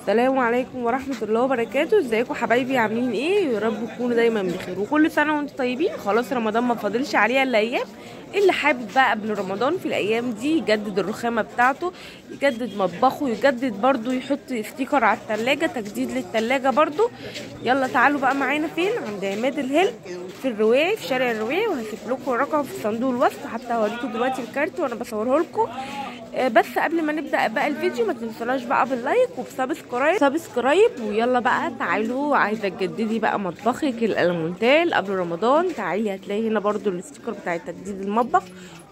السلام عليكم ورحمة الله وبركاته. ازيكم حبايبي؟ عاملين ايه؟ يا رب تكونوا دايما بخير وكل سنة وانتم طيبين. خلاص رمضان ما فاضلش عليها الا ايام. اللي حابب بقى قبل رمضان في الايام دي يجدد الرخامة بتاعته، يجدد مطبخه، يجدد برضو، يحط ستيكر على التلاجة، تجديد للتلاجة برضو. يلا تعالوا بقى معانا فين؟ عند عماد الهل في الرواعي، في شارع الرواعي، وهسيب لكم الرقم في صندوق الوصف، حتى هوريكم دلوقتي الكارت وانا بصوره لكم. بس قبل ما نبدا بقى الفيديو ما تنسوناش بقى باللايك وبسبسكرايب. ويلا بقى تعالوا، عايزه تجددي بقى مطبخك الالمونتال قبل رمضان، تعالي هتلاقي هنا برضو الاستيكر بتاع تجديد المطبخ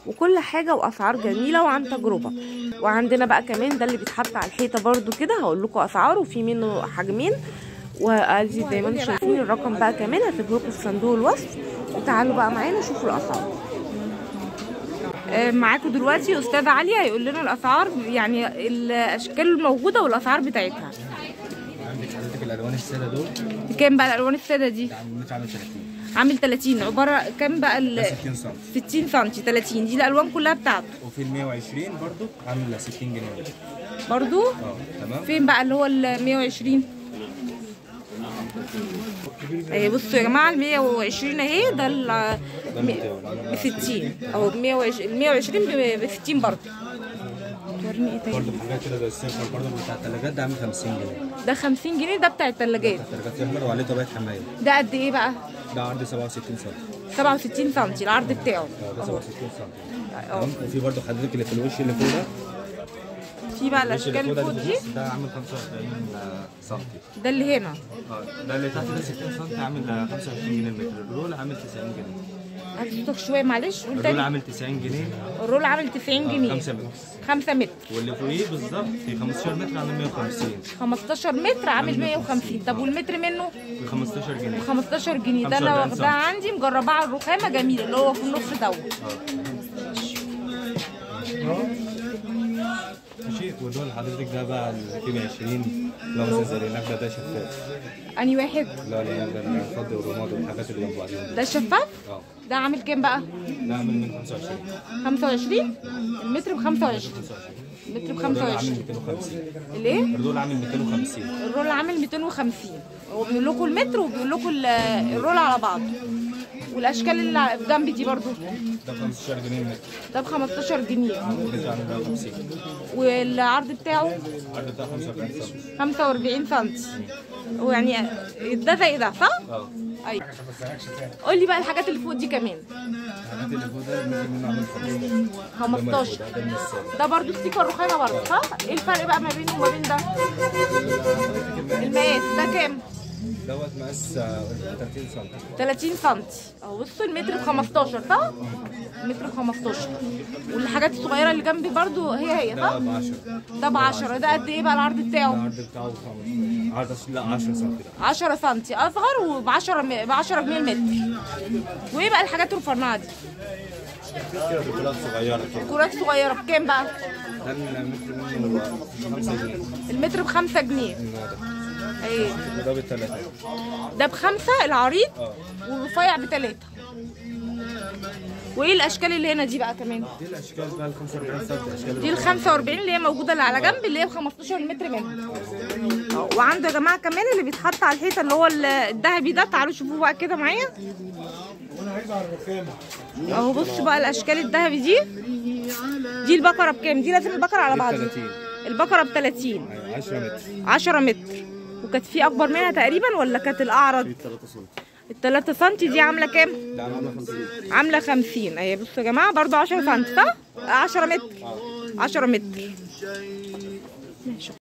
وكل حاجه، واسعار جميله وعن تجربه. وعندنا بقى كمان ده اللي بيتحط على الحيطه برضو كده، هقول لكم اسعاره، وفي منه حجمين، وادي زي ما انتم شايفين الرقم بقى كمان هسيبه لكم في صندوق الوصف. وتعالوا بقى معانا شوفوا الاسعار. معاكم دلوقتي استاذه عليا هيقول لنا الاسعار، يعني الاشكال الموجوده والاسعار بتاعتها. عندك حضرتك الالوان الساده دول بكام بقى الالوان الساده دي؟ عامل 30. عامل 30. عباره كام بقى؟ 60 سم. 60 سم 30. دي الالوان كلها بتاعته. وفي ال 120 برضو عامل 60 جنيه برضو. تمام. فين بقى اللي هو ال 120؟ اهي بصوا يا جماعه ال 120 اهي، ده ب 60 اهو. ال 120 ب 60 برضه. وريني ايه تاني؟ برضه حاجات كده زي السيرفر برضه بتاع الثلاجات، ده عامل 50 جنيه. ده 50 جنيه ده بتاع الثلاجات. الثلاجات سيرفر وعليه طبقه حمايه. ده قد ايه بقى؟ ده عرض 67 سم. 67 سم العرض بتاعه. ده 67 سم. وفي برضه حضرتك اللي في الوش اللي فوق ده، في بقى الاشكال اللي فوق دي، ده عامل 45 سم. ده اللي هنا. ده اللي تحت ده 60 سم عامل 25 جنيه المتر. الرول عامل 90 جنيه. هات صوتك شويه معلش. الرول عامل 90 جنيه. الرول عامل 90 جنيه. 5 متر. 5 متر. واللي فوقيه بالظبط في 15 متر عامل 150. 15 متر عامل 150. طب والمتر منه؟ ب 15 جنيه. 15 جنيه. ده انا واخداه عندي مجرباه على الرخامه، جميله، اللي هو في النص دوت. ماشي. ودول حضرتك ده بقى الكيمي 20 لو مثلا زي العنب ده شفاف. انهي واحد؟ لا العنب ده الفضي والرماد والحاجات اللي جنب بعضهم. ده شفاف؟ ده عامل كام بقى؟ ده عامل من 25. 25؟ المتر ب 25. المتر ب 25. عامل 250. الايه؟ الرول عامل 250. الرول عامل 250. هو بيقول لكم المتر وبيقول لكم الرول على بعضه. والاشكال اللي جنبي دي برضو ده ب 15 جنيه المتر. ده ب 15 جنيه. المتر عامل 150. والعرض بتاعه؟ العرض بتاعه 45 سم. 45 سم. ويعني ده زي ده صح؟ ايوه. قول لي بقى الحاجات اللي فوق دي كمان. الحاجات اللي فوق ده المتر منه عامل 15. ده برضو ستيكر رخامه برضو صح؟ ايه الفرق بقى ما بينه وما بين ده؟ المقاس ده كام؟ دوت مقاس 30 سم. 30 سم اهو. بصوا المتر ب 15 صح؟ المتر ب 15. والحاجات الصغيره اللي جنبي برضو هي صح؟ ده ب 10. ده ب 10. ده قد ايه بقى العرض بتاعه؟ العرض بتاعه عرض لا 10 سم. 10 سم اصغر، وب 10 جنيه المتر. وايه بقى الحاجات الرفيعه دي؟ كرات صغيره كده. كرات صغيره بكام بقى؟ ده المتر منه 5 جنيه. المتر ب 5 جنيه. ايه ده بالثلاثه. ده ب5 العريض والرفيع ب3. وايه الاشكال اللي هنا دي بقى كمان؟ دي الاشكال بقى ال 45 سم. اشكال دي ال 45 اللي هي موجوده اللي على جنب، اللي هي ب 15 متر منها. وعنده يا جماعه كمان اللي بيتحط على الحيطه اللي هو الذهبي ده. تعالوا شوفوه بقى كده معايا اهو. بصوا بقى الاشكال الذهبي دي. دي البقره بكام؟ دي لازم البقره على بعضها. البقره ب 30. 10 متر. 10 متر. وكانت في اكبر منها تقريبا ولا كانت الاعرض؟ 3 سم. ال 3 سم دي عامله كام؟ ده عامله 50. عامله 50 اهي. بصوا يا جماعه برضو 10 سم صح؟ 10 متر. 10 متر.